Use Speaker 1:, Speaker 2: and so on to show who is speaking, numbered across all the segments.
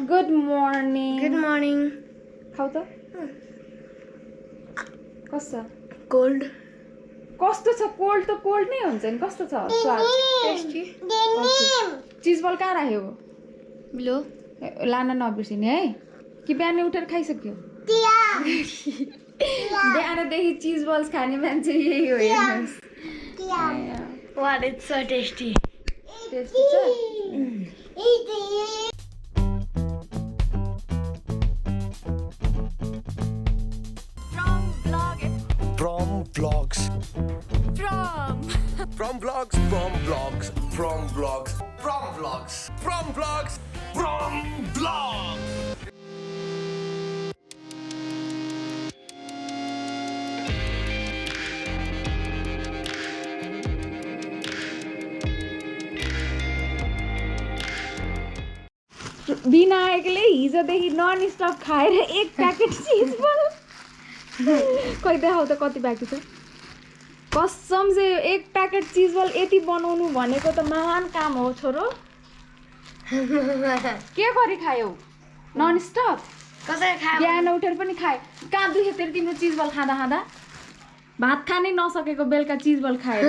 Speaker 1: Good morning.
Speaker 2: Good morning.
Speaker 1: खाऊ त कस्तो
Speaker 2: Cold.
Speaker 1: कस्तो छ कोल्ड त कोल्ड नै हुन्छ नि कस्तो छ स्वाद
Speaker 2: Tasty.
Speaker 1: चीज बल कहाँ राख्यो
Speaker 2: Below.
Speaker 1: लान नबिर्सिने है कि बिहान उठेर खाइसक्यो बिहानदेखि चीज बल्स खाने मान्छे यही हो हेर्नुहोस्
Speaker 2: Wow, it's so tasty.
Speaker 1: Tasty छ
Speaker 3: Prom vlogs. Prom vlogs. Prom vlogs. Prom vlogs. Prom vlogs. Prom vlogs. Prom vlogs.
Speaker 1: विनायकले हिजोदेखि नन स्टप खाएर एक प्याकेट चिज बल खोइ देखाउ त कति बाँकी छ कसम से एक प्याकेट चिज बल यति बनाउनु भनेको त महान काम हो छोरो के गरी खायौ नन स्टप
Speaker 2: कसरी खायो
Speaker 1: बिहान उठेर पनि खाए कहाँ दुख्यो तेरो तिम्रो चिज बल खाँदा खाँदा भात खानै नसकेको बेलुका चिज बल खाएर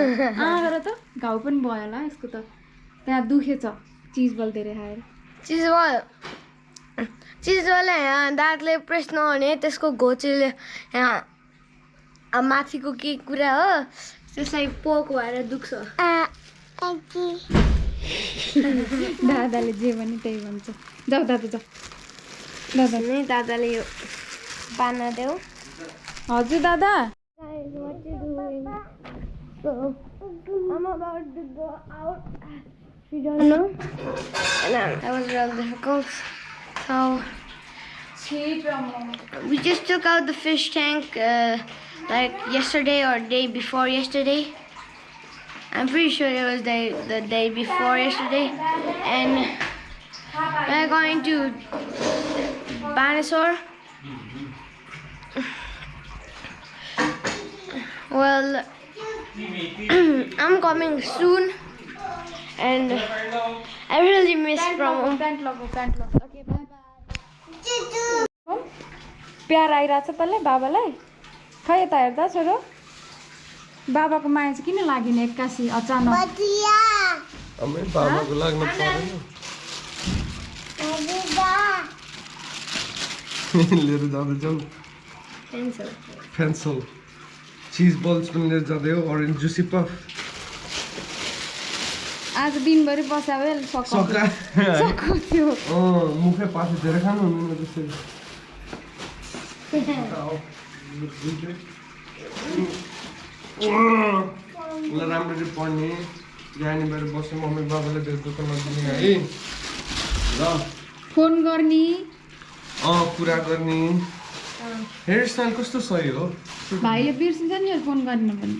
Speaker 1: गर त घाउ पनि भयो होला यसको त त्यहाँ दुखेछ चिज बल धेरै खाएर
Speaker 2: चिज वाला यहाँ दागले प्रेस नहुने त्यसको घोचेले यहाँ माथिको के कुरा हो त्यसलाई पोक भएर दुख्छ
Speaker 1: दादाले जे भने त्यही भन्छ जाऊ दादा जाऊ दादा
Speaker 2: नै दादाले यो पाना देऊ
Speaker 1: हजुर दादा
Speaker 2: I'm about to go out. We don't know. And that was real difficult. So we just took out the fish tank like yesterday or day before yesterday. I'm pretty sure it was the day before yesterday. And we're going to Banasaur. Well, I'm coming soon. And I really miss Prom.
Speaker 1: Pant लगाऊ pant लगाऊ okay by by प्यार आइरहेछ तँलाई बाबालाई खै यता हेर्दा छोरो बाबाको माया चाहिँ किन लागेन एक्कासी अचानक
Speaker 3: अम्मै बाबाको लाग्नु परेन लिएर जाँदैछौ पेन्सिल चिज बल्स पनि लिएर जाँदै हो अरेन्ज जुसी पफ
Speaker 1: आज दिनभरि बसा भए सक्यो
Speaker 3: मुखै पासे धेरै खानु हुँदैन त्यसरी ल राम्ररी पढ्ने जाने बाहिर बस्ने मम्मी बाबाले धेरै दुःख नदिने है ल
Speaker 1: फोन गर्ने
Speaker 3: कुरा गर्ने हेयर स्टाइल कस्तो सही हो
Speaker 1: भाइले बिर्सिन्छ नि फोन गर्न पनि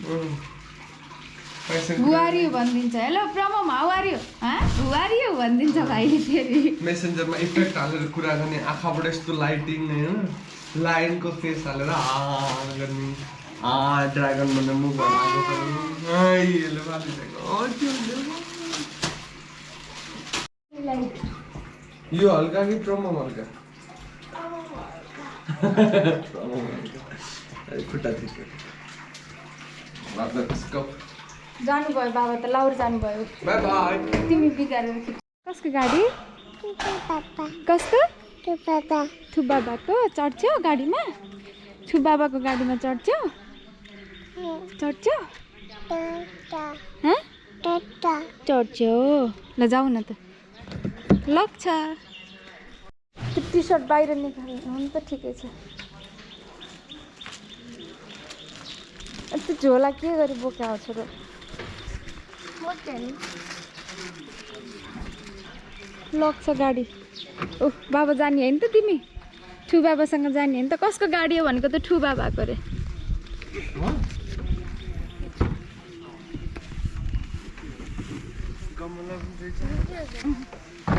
Speaker 1: बुहारी हो भनिदिन्छ हेलो प्रमम हाउ आर यु बुहारी हो भनिदिन्छ भाइले फेरि
Speaker 3: मेसेन्जरमा इफेक्ट हालेर कुरा गर्ने आँखाबाट यस्तो लाइटिङ होइन लाइनको फेस हालेर गर्ने ड्रागन भन्ने मुख यो हल्का कि प्रमम हल्का खुट्टा
Speaker 1: जानुभयो बाबा त लाउर जानुभयो
Speaker 3: बाई बाई
Speaker 1: तिमी बिगारेर कसको गाडी कसको ठु बाबाको चढ्छौ गाडीमा ठु बाबाको गाडीमा चढ्छौ चढ्छौ ल जाऊ न त लग्छ त्यो टी सर्ट बाहिर निकाल्नु हुन त ठिकै छ त्यो झोला के गरी बोका हो छोरो लग्छ गाडी ओह बाबा जाने होइन त तिमी ठु बाबासँग जाने होइन त कसको गाडी हो भनेको त ठु बाबाको अरे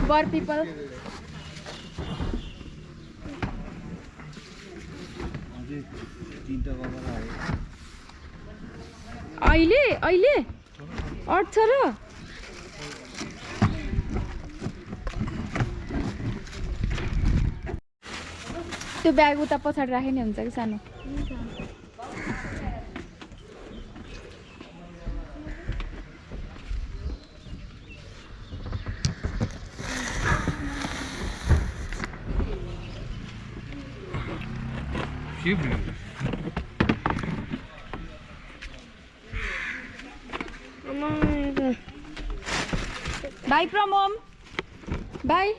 Speaker 1: बर पिपल अहिले अहिले अट्छ र त्यो ब्याग उता पछाडि राखे नि हुन्छ कि सानो बाई प्रमोम बाई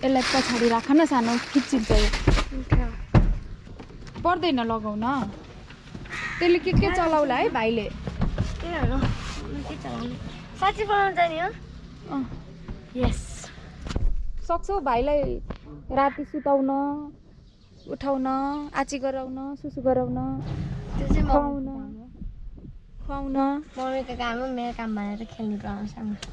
Speaker 1: यसलाई पछाडि राख न सानो खिचिन्छ यो पर्दैन लगाउन त्यसले के चलाउला है भाइले
Speaker 2: साँच्चै बनाउनु जाने हो यस
Speaker 1: सक्छौ भाइलाई राति सुताउन उठाउन आची गराउन सुसु गराउन
Speaker 2: त्यो चाहिँ
Speaker 1: खुवाउन खुवाउन
Speaker 2: मम्मीको काम हो मेरो काम भनेर खेल्नु गराउँछ भन्दा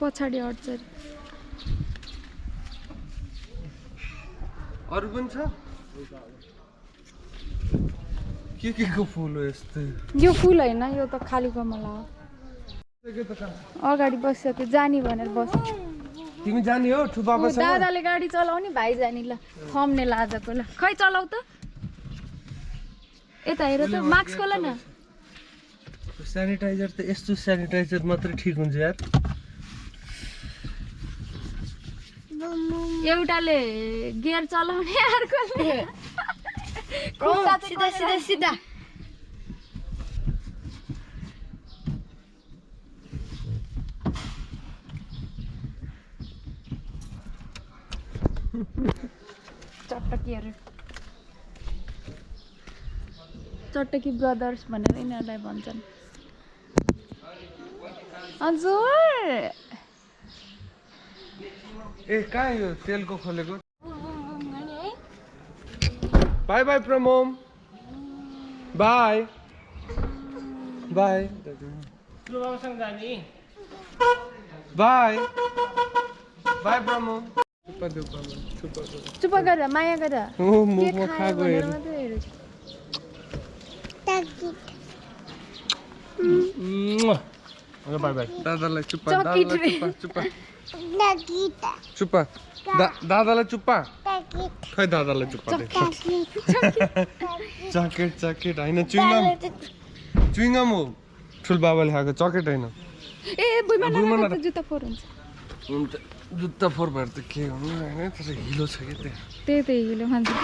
Speaker 1: पछाडि अट्छ
Speaker 3: अरू पनि छ के को फुल हो यस्तो
Speaker 1: यो फुल होइन यो त खाली गमला हो अगाडि बसिसक्यो जानी भनेर बस
Speaker 3: तिमी जाने हो ठु बाबासँग
Speaker 1: दादाले गाडी चलाउने भाइ जानी ल थम्ने आजको ल खै चलाउ त यता हेर त मास्क खोल न
Speaker 3: स्यानिटाइजर त यस्तो स्यानिटाइजर मात्रै ठिक हुन्छ यार
Speaker 1: एउटाले गियर चलाउने अर्कोले
Speaker 2: सिधा सिधा सिधा
Speaker 1: चट्टकीहरू चट्टकी ब्रदर्स भनेर यिनीहरूलाई भन्छन् हजुर
Speaker 3: ए कहाँ यो तेलको खोलेको बाई बाई प्रमोम बाई बाई बाई बाई प्रमोम
Speaker 1: चुप गर माया गर
Speaker 3: म खाएको हेर बाई बाई दादालाई चुप्पा दादालाई चुप्पा चुप्पा चुप्पा दादालाई चुप्पा खै दादालाई चुप्पा चकेट चकेट होइन चुइङगम हो ठुल बाबाले खाएको चकेट होइन
Speaker 1: ए बुइमा जुत्ता फोर हुन्छ
Speaker 3: जुत्ता फोर भएर त के हुनु होइन तर हिलो छ कि
Speaker 1: त्यही हिलो मान्छे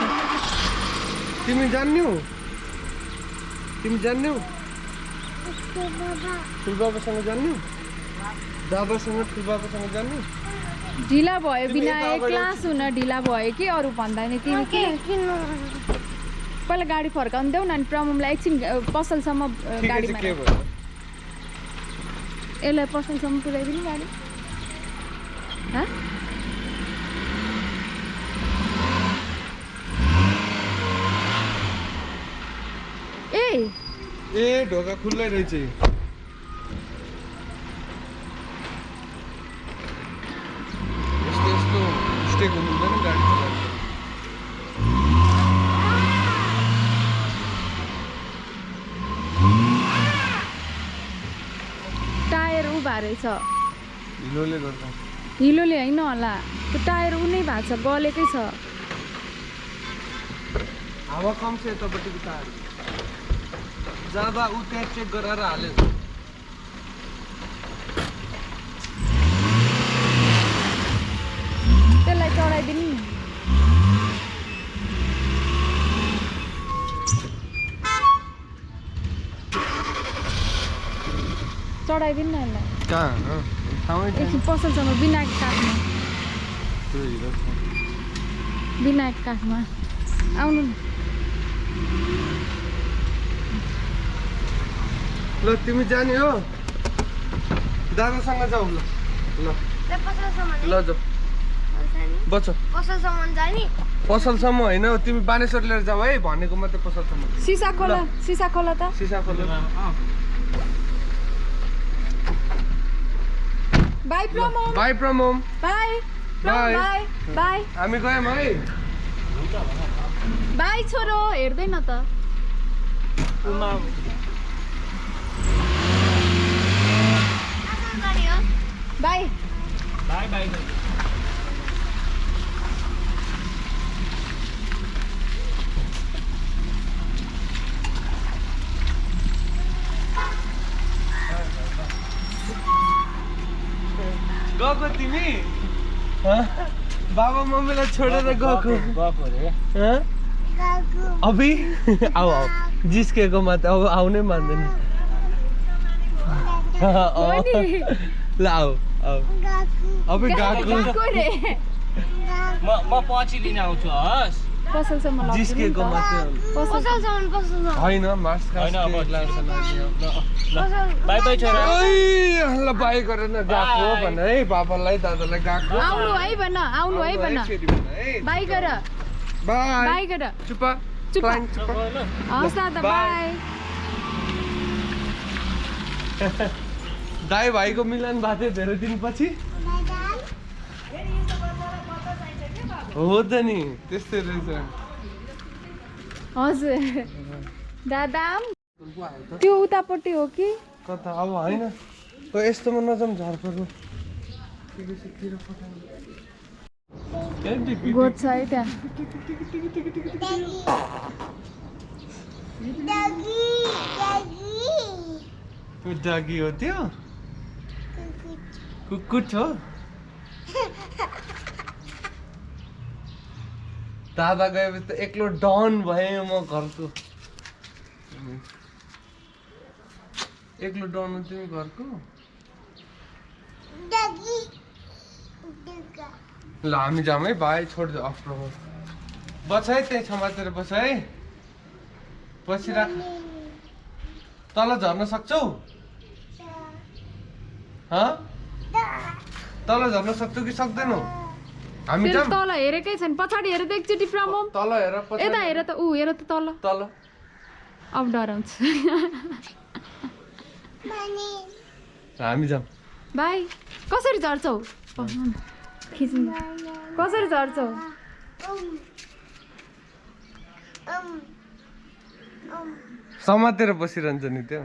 Speaker 3: तिमी जान्ने हो ठुल बाबासँग जान्ने हो दादासँग ठुल बाबासँग जान्ने
Speaker 1: ढिला भयो बिना क्लास हुन ढिला भयो कि अरू भन्दा नि तिमी के पहिला गाडी फर्काउनु देऊ न अनि प्रमोमलाई एकछिन पसलसम्म गाडीमा यसलाई पसलसम्म पुऱ्याइदिनु गाडी
Speaker 3: ए ढोका खुल्लै रहेछ यस्तो स्टेक हुनुहुँदैन गाडी चलाएर
Speaker 1: टायर उभा रहेछ
Speaker 3: हिलोले गर्दा
Speaker 1: हिलोले होइन होला त्यो टायर उ नै भएको छ गलेकै छ
Speaker 3: हावा कम छ यतापट्टिको टायर जाँदा ऊ त्यहाँ चेक गराएर हाल्यो
Speaker 1: त्यसलाई चढाइदिनु चढाइदिनु न यसलाई
Speaker 3: कहाँ
Speaker 1: एकछिन पसलसम्म विनायक काठमा विनायक काठमा आउनु न
Speaker 3: ल तिमी जाने हो दादासँग जाऊ ल ल ल जाऊ बच पसलसम्म होइन तिमी बानेश्वर लिएर जाऊ है भनेको मात्रै पसलसम्म
Speaker 1: सिसा खोला त
Speaker 3: सिसा खोला
Speaker 1: बाई प्रमोम
Speaker 3: बाई प्रमोम
Speaker 1: बाई
Speaker 3: बाई
Speaker 1: बाई
Speaker 3: हामी गयौँ है
Speaker 1: बाई छोरो हेर्दैन त
Speaker 3: उमा
Speaker 1: बाई
Speaker 3: बाई बाई गएको तिमी बाबा मम्मीलाई छोडेर गएको अभी आऊ आऊ जिस्केको मात्र अब आउनै मान्दैन ल आऊ आऊ अभी गएको
Speaker 4: म पछि लिन आउँछु हस्
Speaker 1: पसलसम्म लग्छु नि
Speaker 3: जिस्केको
Speaker 1: त।
Speaker 3: मात्र
Speaker 2: पसलसम्म पसलसम्म
Speaker 3: होइन मार्क्स
Speaker 4: होइन, अब
Speaker 3: लाग्छ
Speaker 4: बाई बाई छोरा
Speaker 3: ल बाई गरेर न गएको भन है बाबालाई दादालाई गएको
Speaker 1: आउनु है भन आउनु है भन बाई गर
Speaker 3: बाई
Speaker 1: बाई गर
Speaker 3: चुप्पा
Speaker 1: चुप्पा।
Speaker 3: क्लाइन्ट चुप्पा
Speaker 1: हस् दादा
Speaker 3: बाई।
Speaker 1: बाई
Speaker 3: दाई भाइको मिलन भएको थियो धेरै दिनपछि हो त नि त्यस्तै रहेछ
Speaker 1: हजुर दादा त्यो उतापट्टि हो कि
Speaker 3: कता अब होइन यस्तोमा नजाउँ झारपातमा
Speaker 1: गोठ छ है त्यहाँ
Speaker 3: डगी हो त्यो कुकुट हो दादा गएपछि त एक्लो डन भएँ म घरको एक्लो डन हो तिमी घरको ल हामी जाऊँ है भाइ छोडिदियो अफ्रो बस है त्यही समातेर बस है बसिराख तल झर्न सक्छौ तल झर्न सक्छौ कि सक्दैनौ हामी
Speaker 1: फेरि
Speaker 3: जाऊँ
Speaker 1: तल हेरेकै छैन पछाडि हेर त एकचोटि प्रमोम
Speaker 3: तल हेर
Speaker 1: यता हेर त ऊ हेर त तल
Speaker 3: तल
Speaker 1: अब डराउँछ
Speaker 3: हामी जाऊँ
Speaker 1: भाइ कसरी झर्छौ खिच्नु कसरी झर्छौ
Speaker 3: समातेर बसिरहन्छ नि त्यो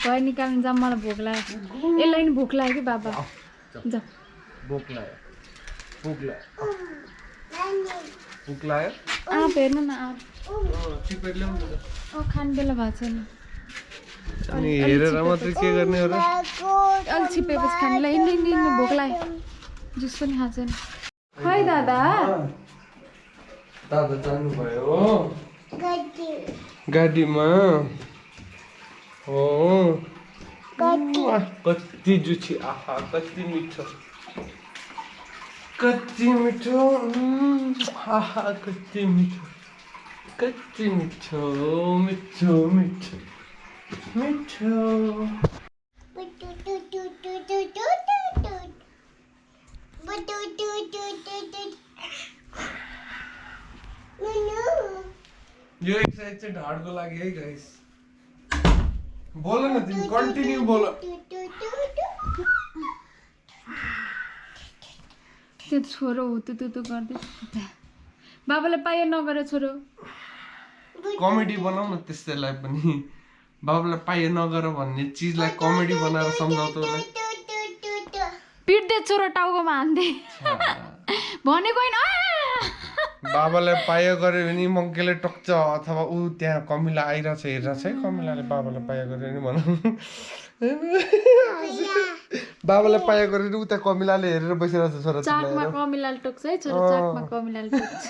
Speaker 1: भए निकाल्नु जा मलाई भोक लाग्यो यसलाई नि भोक लाग्यो कि बाबा जा
Speaker 3: भोक लाग्यो भोक लाग्यो भोक लाग्यो
Speaker 1: आँप हेर्नु न आँप
Speaker 3: चिपेर ल्याउनु त
Speaker 1: खाने बेला भएको छैन
Speaker 3: अनि हेरेर मात्रै के गर्ने हो र
Speaker 1: अलिक छिपेपछि खानेलाई हिँड्नु भोक लाग्यो जुस पनि खाएको छैन खै दादा
Speaker 3: दादा जानुभयो गाडीमा हो कति जुठी आहा कति मिठो कति मिठो आहा कति मिठो मिठो मिठो मिठो यो एक्सरसाइज चाहिँ ढाडको लागि है गाइस बोल न तिमी कन्टिन्यू बोल
Speaker 1: त्यो छोरो हो त्यो गर्दै बाबालाई पायो नगरे छोरो
Speaker 3: कमेडी बनाऊ न त्यसैलाई पनि बाबुलाई पाए नगर भन्ने चिजलाई कमेडी बनाएर सम्झाउँछ उसलाई
Speaker 1: पिट्दे छोरो टाउकोमा हान्दै भनेको होइन
Speaker 3: बाबालाई पायो गऱ्यो भने मङ्केले टक्छ अथवा ऊ त्यहाँ कमिला आइरहेछ हेरिरहेछ है कमिलाले बाबालाई पायो गऱ्यो भने भनौँ बाबालाई पायो गऱ्यो भने उता कमिलाले हेरेर बसिरहेछ छोरा
Speaker 1: चाकमा कमिलाले टोक्छ है छोरो चाकमा कमिलाले टोक्छ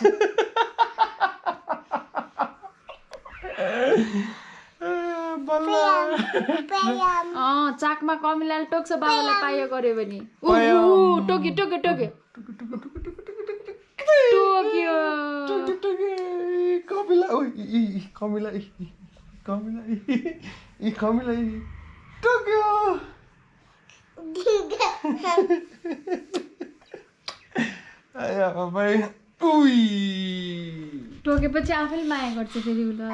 Speaker 1: चाकमा कमिलाले टोक्छ बाबालाई पायो गऱ्यो भने टोक्यो टोक्यो टोक्यो टोक्यो
Speaker 3: कमिला कमिला कमिला कमिला टोक्यो
Speaker 1: टोकेपछि आफैले माया गर्छ फेरि उसले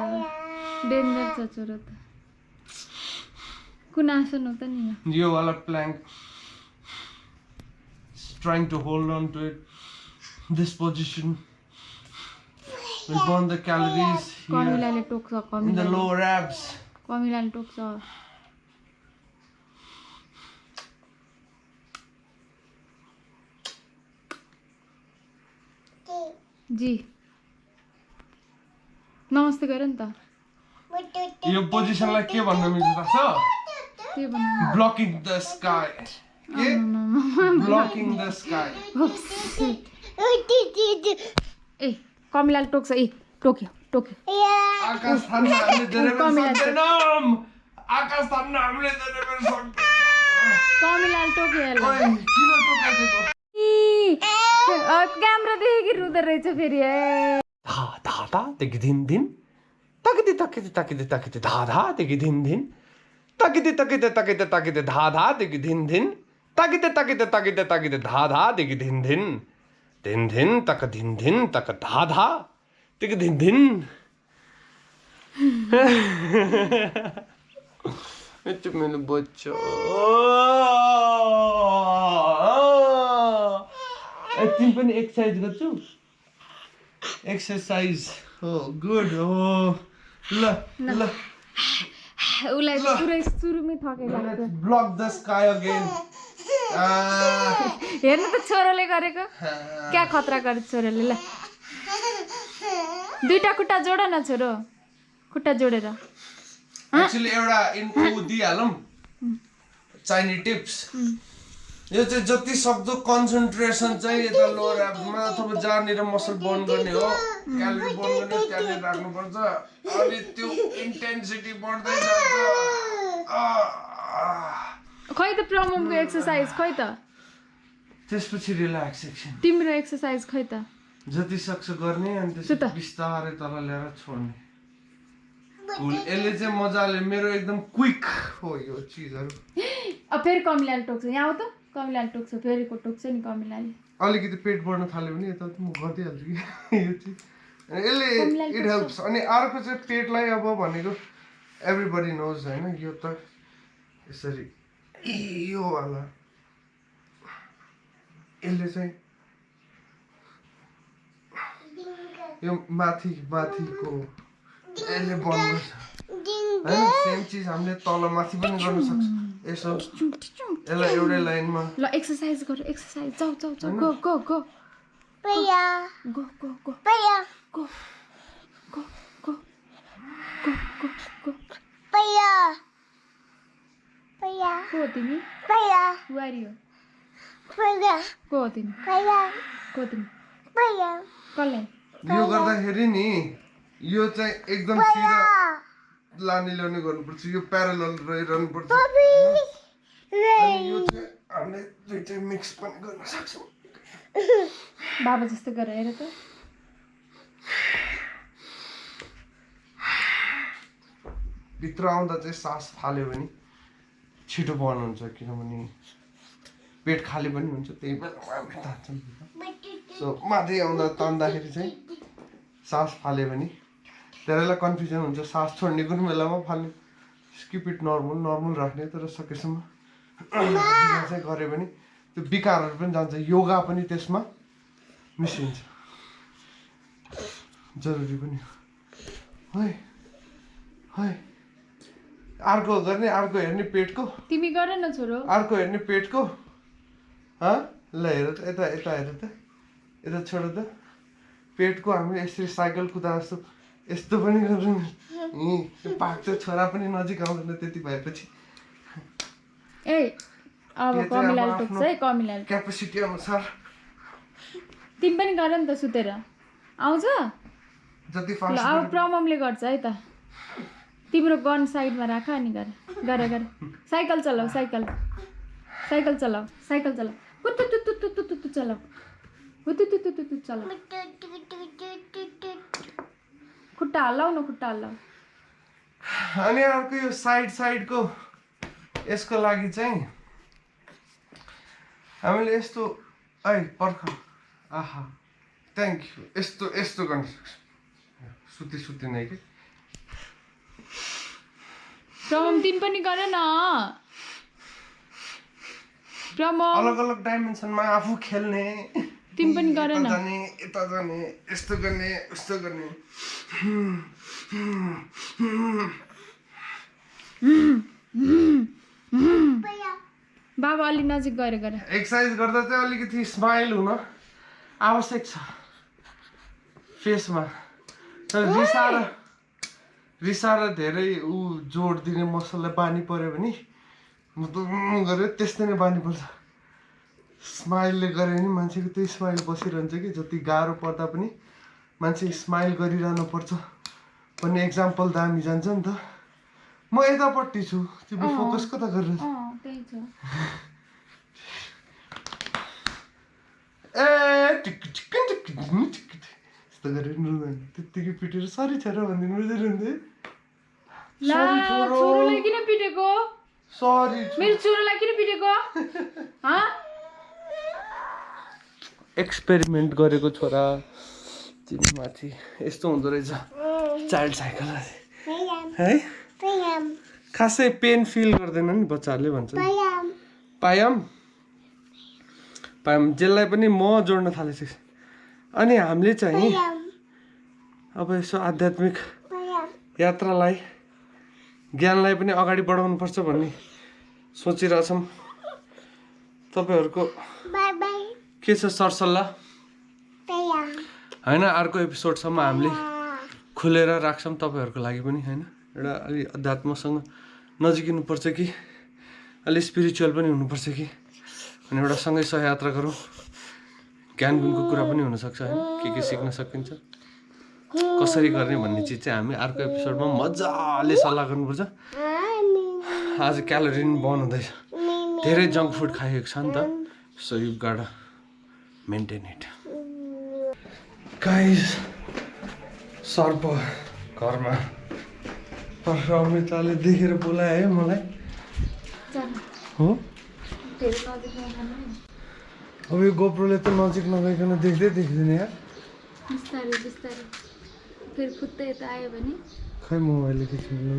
Speaker 1: डेन्जर छ छोरो त कुन आसन हो त नि
Speaker 3: यो वाला Planck trying to hold on to it this position We burn the calories here
Speaker 1: कमिलाले टोक्छ
Speaker 3: in the
Speaker 1: कमिलाले
Speaker 3: lower abs.
Speaker 1: कमिलाले टोक्छ जी नमस्ते गर नि त
Speaker 3: यो पोजिसनलाई के भन्न मिल्छ थाहा छ?
Speaker 1: के भन्नु
Speaker 3: Blocking the sky. के? Blocking the sky.
Speaker 1: ए कमिलाले टोक्छ ए टोक्यो टोक्यो
Speaker 3: आकाश थाम्न हामीले धेरै बेर सक्दैनौँ। आकाश थाम्न हामीले धेरै बेर सक्दैनौँ।
Speaker 1: कमिलाले टोक्यो यसलाई
Speaker 3: ओइ, किन टोकाइदिएको?
Speaker 1: क्यामेरा देखेकी रुँदो रहेछ फेरि
Speaker 3: धा धा धा देखि दिन दिन तकिते तकिते तकिते तकिते धा धा देखि दिन दिन तकिते तकिते तकिते तकिते धा धा देखि दिन दिन तकिते तकिते तकिते तकिते धा धा देखि दिन दिन दिन दिन तक धा धा देखि दिन दिन itu मेरो बच्चा तिमी पनि एक्सर्साइज गर्छु एक्सर्साइज हो गुड हो ल ल
Speaker 1: उसलाई पुरै सुरुमै थकाइरहेको
Speaker 3: ब्लक द स्काई अगेन
Speaker 1: हेर्नु त छोरोले गरेको क्या खतरा गरेछ छोरोले ल दुईटा खुट्टा जोड न छोरो खुट्टा जोडेर
Speaker 3: एक्चुअली एउटा इन्फो दिइहालौँ चाहिने टिप्स यो चाहिँ जति सक्दो कन्सन्ट्रेसन चाहिँ यता लोवर एब्समा अथवा जहाँनिर मसल बर्न गर्ने हो क्यालोरी बर्न गर्ने त्यहाँनिर राख्नुपर्छ अनि त्यो इन्टेन्सिटी बढ्दै जान्छ
Speaker 1: खै त प्रमोमको एक्सर्साइज खै त
Speaker 3: त्यसपछि रिल्याक्सेसन
Speaker 1: तिम्रो एक्सर्साइज खै त
Speaker 3: जति सक्छ गर्ने अनि त्यसपछि बिस्तारै तल ल्याएर छोड्ने यसले चाहिँ मजाले मेरो एकदम क्विक हो यो चिजहरू
Speaker 1: अब फेरि कमिलाले टोक्छ यहाँ आऊ त कमिलाले टोक्छ फेरि को टोक्छ नि कमिलाले
Speaker 3: अलिकति पेट बढ्न थाल्यो भने यता म गरिदिइहाल्छु कि यो चाहिँ यसले इट हेल्प्स अनि अर्को चाहिँ पेटलाई अब भनेको एभ्रिबडी नोज होइन यो त यसरी यो वाला यसले चाहिँ यो माथिको यसले बन्द गर्छ होइन सेम चिज हामीले तल माथि पनि गर्न सक्छ यसो यसलाई एउटै लाइनमा
Speaker 1: ल एक्सर्साइज गर एक्सर्साइज जाऊ जाऊ जाऊ go go go
Speaker 2: Paya.
Speaker 1: Go go go
Speaker 2: Paya.
Speaker 1: Go go go go go go
Speaker 2: Paya. Paya.
Speaker 1: को हो तिमी
Speaker 2: Paya.
Speaker 1: Wario
Speaker 2: Paya.
Speaker 1: को हो तिमी
Speaker 2: Paya.
Speaker 1: को तिमी
Speaker 2: Paya.
Speaker 1: कसलाई
Speaker 3: यो गर्दाखेरि नि यो चाहिँ एकदम सिधा लाने ल्याउने गर्नुपर्छ यो प्यारलल रहिरहनुपर्छ अनि यो चाहिँ हामीले दुइटै मिक्स पनि गर्न सक्छौँ
Speaker 1: बाबा जस्तो गरेर हेर त
Speaker 3: भित्र आउँदा चाहिँ सास फाल्यो भने छिटो बर्न हुन्छ किनभने पेट खाली पनि हुन्छ त्यही बेला हामी तान्छौँ सो माथि आउँदा तान्दाखेरि चाहिँ सास फाल्यो भने धेरैलाई कन्फ्युजन हुन्छ सास छोड्ने कुन बेलामा फाल्ने स्किप इट नर्मल राख्ने तर सकेसम्म चाहिँ गऱ्यो भने त्यो विकारहरू पनि जान्छ योगा पनि त्यसमा मिसिन्छ जरुरी पनि हो है है अर्को गर्ने अर्को हेर्ने पेटको
Speaker 1: तिमी गर न छोरो
Speaker 3: अर्को हेर्ने पेटको ल हेर त यता यता हेर त यता छोड त पेटको हामीले यसरी साइकल कुदा जस्तो यस्तो पनि गर्नु त्यो पाक्छ छोरा पनि नजिक आउँदैन त्यति भएपछि
Speaker 1: ए अब कमिलाले टोक्छ है कमिलाले
Speaker 3: क्यापेसिटी अनुसार
Speaker 1: तिमी पनि गर नि त सुतेर आउँछ
Speaker 3: जति
Speaker 1: ल
Speaker 3: फास्ट
Speaker 1: अब प्रममले गर्छ है त तिम्रो गन साइडमा राख अनि गर गर गर साइकल चलाऊ साइकल साइकल चलाऊ साइकल चलाऊ कुतु चलाऊ कुतु चलाऊ खुट्टा हल्लाऊ न खुट्टा हल्लाऊ
Speaker 3: अनि अर्को यो साइडको यसको लागि चाहिँ हामीले यस्तो ऐ पर्ख आहा थ्याङ्क यू यस्तो गर्न सक्छु सुति नै कि
Speaker 1: प्रमम तिमी पनि गर न प्रमम
Speaker 3: अलग अलग डाइमेन्सनमा आफू खेल्ने
Speaker 1: तिमी पनि गर न
Speaker 3: जाने यता जाने यस्तो गर्ने उस्तो गर्ने
Speaker 1: बाबा अलि नजिक गएर गर
Speaker 3: एक्सर्साइज गर्दा चाहिँ अलिकति स्माइल हुन आवश्यक छ फेसमा रिसाएर धेरै जोड दिने मसललाई बानी पर्यो भने गऱ्यो त्यस्तै नै बानी पर्छ स्माइलले गऱ्यो भने मान्छेको त्यही स्माइल बसिरहन्छ कि जति गाह्रो पर्दा पनि मान्छे स्माइल गरिरहनु पर्छ भन्ने एक्जाम्पल दामी जान्छ नि त म यतापट्टि छु तिमी फोकस कता गरेर
Speaker 1: त्यही छ
Speaker 3: ए यस्तो गरेर रुँदैन त्यत्तिकै पिटेर सरी छोरा भनिदिनु बुझिरहँदै
Speaker 1: ला छोरोलाई किन पिटेको
Speaker 3: सरी
Speaker 1: मेरो छोरोलाई किन पिटेको
Speaker 3: एक्सपेरिमेन्ट गरेको छोरा तिमी माथि यस्तो हुँदो रहेछ चाइल्ड साइकल है खासै पेन फिल गर्दैन नि बच्चाहरूले भन्छ पायाम जेललाई पनि म जोड्न थालेछु अनि हामीले चाहिँ अब यसो आध्यात्मिक यात्रालाई ज्ञानलाई पनि अगाडि बढाउनुपर्छ भन्ने सोचिरहेछौँ तपाईँहरूको के छ सरसल्लाह होइन अर्को एपिसोडसम्म हामीले खुलेर राख्छौँ तपाईँहरूको लागि पनि होइन एउटा अलि अध्यात्मसँग नजिकिनुपर्छ कि अलि स्पिरिचुअल पनि हुनुपर्छ कि अनि एउटा सँगै सहयात्रा गरौँ ज्ञान गुणको कुरा पनि हुनसक्छ होइन के सिक्न सकिन्छ कसरी गर्ने भन्ने चिज चाहिँ हामी अर्को एपिसोडमा मजाले सल्लाह गर्नुपर्छ आज क्यालोरी पनि बर्न हुँदैछ धेरै जङ्क फुड खाइएको छ नि त so you got maintain it guys सर्प घरमा अमृताले देखेर बोलायो है मलाई हो अब यो गोप्रोले त नजिक नगइकन देख्दै देख्दैन यार
Speaker 1: बिस्तारै बिस्तारै फेरि फुत्तै यता आयो भने
Speaker 3: खै मोबाइलले के खिच्नु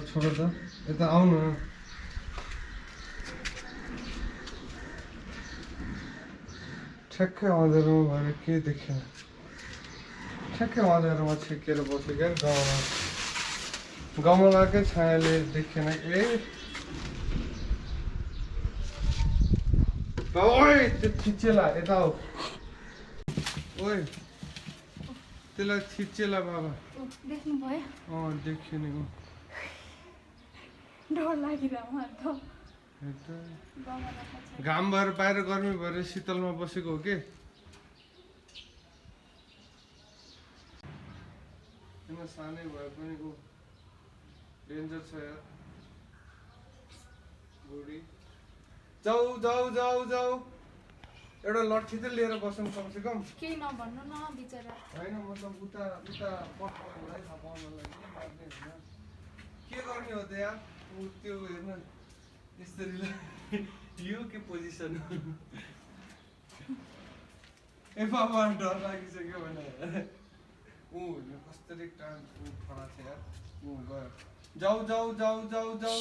Speaker 3: छोड त यता आउनु ठ्याक्कै अँध्यारोमा भएर केही देखेन ठ्याक्कै अँध्यारोमा छेकेर बस्यो क्या गमलाकै छायाले देखेन ओइ त्यो थिचेला यता हो ओइ त्यसलाई थिचेला बाबा
Speaker 1: देख्नु भयो
Speaker 3: देखियो नि
Speaker 1: डर लागिरहेको
Speaker 3: घाम भएर बाहिर गर्मी भएर शीतलमा बसेको हो कि सानै भए पनि डेन्जर छ यार बुढी जाऊ जाऊ जाऊ जाऊ एउटा लट्ठी त लिएर बस्नु कमसेकम
Speaker 1: केही नभन्नु न बिचरा
Speaker 3: होइन मतलब उता पठाउनलाई थापाउनलाई मार्ने होइन के गर्ने हो त यार त्यो हेर्न यसरी यो के पोजिसन हो ए बाबा डर लागिसक्यो भने कसरी कान खडा छ यार गयो जाऊ जाऊ जाऊ जाऊ जाऊ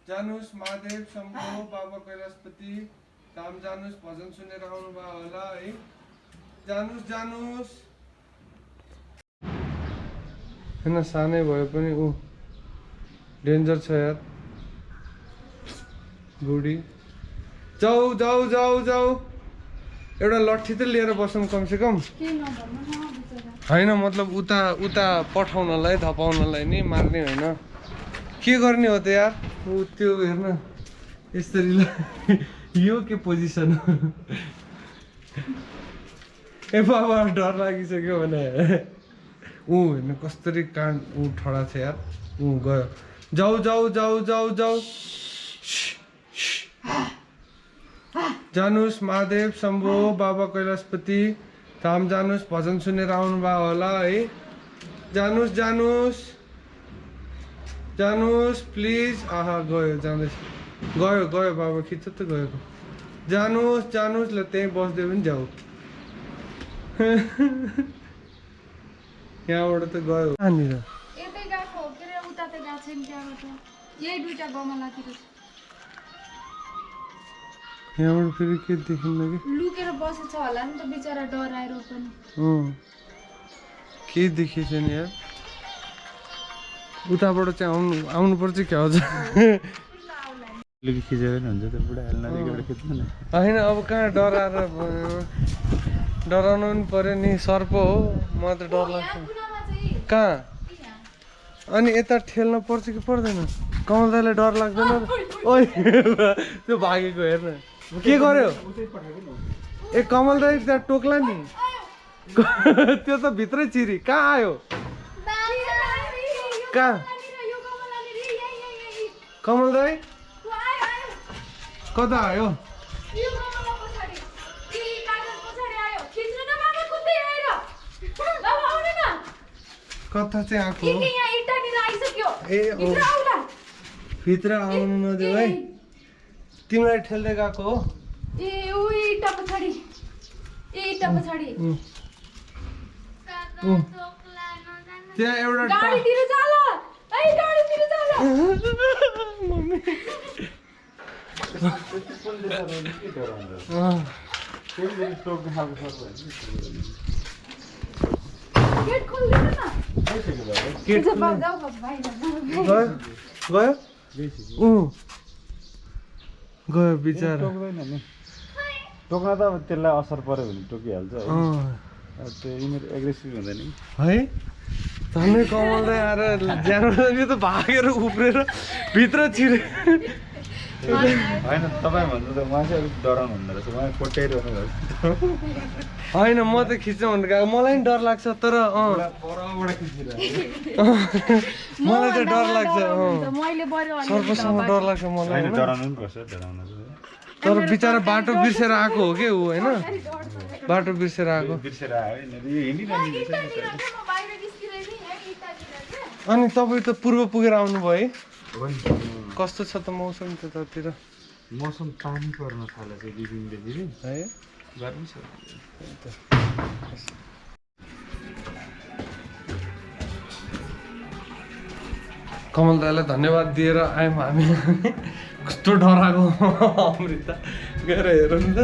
Speaker 3: जानुस् महादेव शम्भो बाबा कैलाशपति धाम जानुस् भजन सुनेर आउनु भयो होला है जानुस् जानुस् होइन सानै भए पनि डेन्जर छ यार बुढी जाऊ जाऊ जाऊ जाऊ एउटा लट्ठी त लिएर बसौँ कमसेकम होइन मतलब उता पठाउनलाई धपाउनलाई नि मार्ने होइन के गर्ने हो त यार त्यो हेर्न यसरी यो के पोजिसन हो ए बाबा डर लागिसक्यो भने हेर्नु कसरी कान ठडा छ यार गयो जाऊ जाऊ जाऊ जाऊ जाऊ जानुस् महादेव शम्भो बाबा कैलाशपति धाम जानुस् भजन सुनेर आउनु भयो होला है जानुस् जानुस् जानुस् प्लिज गयो जाँदैछ गयो गयो बाबा खिच्छ त गएको जानुस् जानुस् ल त्यहीँ बस्दै पनि जाऊ यहाँबाट त गयो कहाँनिर
Speaker 1: यतै गएको हो के रे उता त गएको छैन त्यहाँबाट यही दुईटा गमलातिर
Speaker 3: यहाँबाट फेरि के देखिन्न कि
Speaker 1: लुकेर बसेछ होला नि त बिचरा डराएर पनि
Speaker 3: केही देखिएन यार उताबाट चाहिँ आउनुपर्छ क्या अझ
Speaker 5: अलिकति खिचेर नि हुन्छ त्यो बुढा नजिकबाट खिच्नु न
Speaker 3: होइन अब कहाँ डराएर डराउनु पनि पर्यो नि सर्प हो म त डर लाग्छ कहाँ अनि यता ठेल्न पर्छ कि पर्दैन कमल दाइलाई डर लाग्दैन ओइ त्यो भागेको हेर्न के गर्यो ए कमल दाइ त्यहाँ टोक्ला नि त्यो त भित्रै चिरी कहाँ आयो कहाँ कमल दाइ कता आयो कता चाहिँ आएको ए भित्र आउनु नदेऊ है तिमीलाई ठेल्दै गएको हो त्यहाँ एउटा मम्मी गयो गयो बिचरा
Speaker 5: टोक्दैन नि टोक्न त अब त्यसलाई असर पर्यो भने टोकिहाल्छ है त्यो यिनीहरू एग्रेसिभ हुँदैन नि
Speaker 3: है झन्डै कमाउँदै आएर ज्यान यो त भागेर उफ्रेर भित्र छिरे
Speaker 5: होइन तपाईँ भन्दा त उहाँ चाहिँ अलिक डराउनु हुँदो रहेछ उहाँ कोट्याइरहनु भएको
Speaker 3: होइन म त खिच्नु भनेर गएको मलाई नि डर लाग्छ तर
Speaker 5: परबाट खिचेर
Speaker 3: मलाई त डर लाग्छ
Speaker 1: मैले बरु
Speaker 3: सर्पसँग डर लाग्छ मलाई
Speaker 5: होइन
Speaker 3: होइन?
Speaker 5: डराउनु पनि पर्छ डराउनु चाहिँ
Speaker 3: तर बिचरा बाटो बिर्सेर आएको हो कि ऊ होइन बाटो बिर्सेर आएको
Speaker 5: बिर्सेर आयो यिनीहरू यो हिँडिरहनु
Speaker 3: अनि तपाईँ त पूर्व पुगेर आउनुभयो है कस्तो छ त मौसम त्यतातिर
Speaker 5: मौसम पानी पर्न थालेछ दुई दिनदेखि
Speaker 3: है
Speaker 5: गर्मी छ
Speaker 3: कमल दाइलाई धन्यवाद दिएर आयौँ हामी कस्तो डराएको अमृता गएर हेरौँ नि त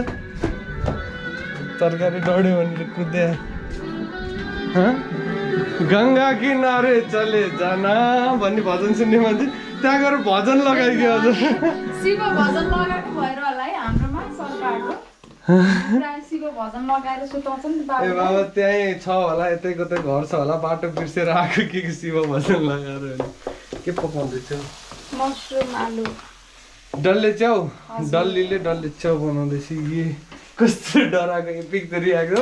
Speaker 3: तरकारी डढ्यो भनेर कुद्दै आयो गङ्गा किनारे चले जाना भन्ने भजन सुन्ने मान्छे त्यहाँ गएर भजन लगाइदियो अझ
Speaker 1: शिव भजन लगाएको भएर होला है हाम्रोमा सरकारको शिव भजन लगाएर सुताउँछ नि त
Speaker 3: ए बाबा त्यहीँ छ होला यतै कतै घर छ होला बाटो बिर्सेर आएको के शिव भजन लगाएर के पकाउँदैछौ
Speaker 1: मसरुम आलु
Speaker 3: डल्ले च्याउ डल्लीले डल्ले च्याउ बनाउँदैछ यी कस्तो डराएको एपिक त रियाएको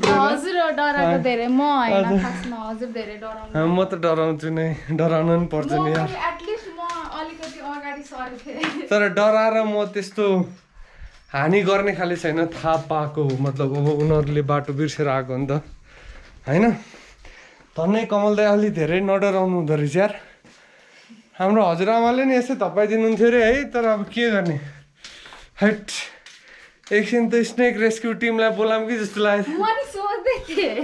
Speaker 1: हजुर डराएको धेरै म होइन खासमा हजुर धेरै डराउनु
Speaker 3: म त डराउँछु नै डराउनु पनि पर्छ नि यार
Speaker 1: एटलिस्ट म अलिकति अगाडि सरेको थिएँ
Speaker 3: तर डराएर म त्यस्तो हानि गर्ने खाले छैन थाहा पाएको मतलब अब उनीहरूले बाटो बिर्सेर आएको हो नि त होइन धन्नै कमल दाइ अलि धेरै नडराउनु हुँदो रहेछ यार हाम्रो हजुरआमाले नि यसै धपाइदिनुहुन्थ्यो अरे है तर अब के गर्ने हैट एकछिन त स्नेक रेस्क्यु टिमलाई बोलाऊँ कि जस्तो लाग्यो
Speaker 1: म नि सोच्दै थिएँ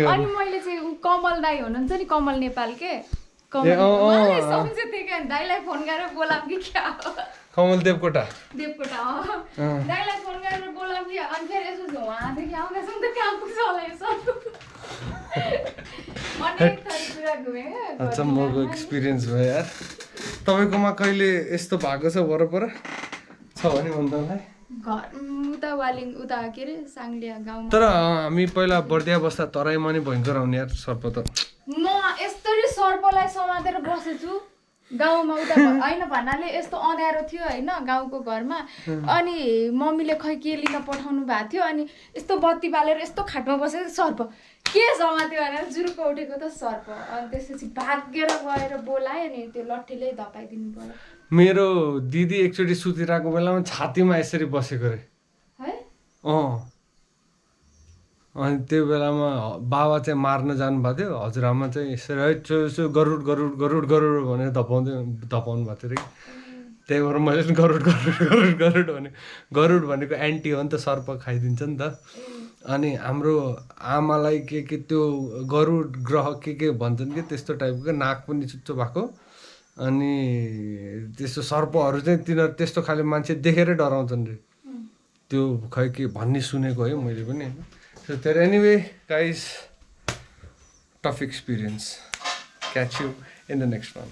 Speaker 1: अनि मैले चाहिँ कमल दाई हुनुहुन्छ नि कमल नेपाल के सम्झेको थिएँ क्या दाईलाई फोन गरेर बोलाऊँ कि क्या हो
Speaker 3: कमल देवकोटा
Speaker 1: देवकोटा दाईलाई फोन गरेर बोलाऊँ कि अनि फेरि यसो उहाँदेखि आउँदैछ नि त कहाँ पुग्छ होला यसो अनेक थरी कुरा घुमेँ क्या
Speaker 3: अचम्मको एक्सपिरियन्स भयो यार तपाईँकोमा कहिले यस्तो भएको छ वरपर छ भने भन्दालाई
Speaker 1: घर उता वालिङ उता के अरे साङ्लिया गाउँमा
Speaker 3: तर हामी पहिला बर्दिया बस्दा तराईमा नि भयङ्कर आउने यार सर्प त
Speaker 1: म यसरी सर्पलाई समातेर बसेछु गाउँमा उता होइन भन्नाले यस्तो अँध्यारो थियो होइन गाउँको घरमा अनि मम्मीले खै के लिन पठाउनु भएको थियो अनि यस्तो बत्ती बालेर यस्तो खाटमा बसेको सर्प के समात्यो भनेर जुरुको उठेको त सर्प अनि त्यसपछि भागेर गएर बोलायो नि त्यो लट्ठीले धपाइदिनु पर्यो
Speaker 3: मेरो दिदी एकचोटि सुतिरहेको बेलामा छातीमा यसरी बसेको अरे
Speaker 1: है
Speaker 3: अनि त्यो बेलामा बाबा चाहिँ मार्न जानुभएको थियो हजुरआमा चाहिँ यसरी है यसो गरुड गरुड गरुड गरुड भनेर धपाउनु भएको थियो अरे त्यही भएर मैले गरुड गरुड गरुड गरुड भने गरुड भनेको एन्टी हो नि त सर्प खाइदिन्छ नि त अनि हाम्रो आमालाई के त्यो गरुड ग्रह के भन्छन् कि त्यस्तो टाइपको नाक पनि चुच्चो भएको अनि त्यस्तो सर्पहरू चाहिँ तिनीहरू त्यस्तो खाले मान्छे देखेरै डराउँछन् रे त्यो खै के भन्ने सुनेको है मैले पनि होइन सो तर anyway guys tough experience catch you in the next one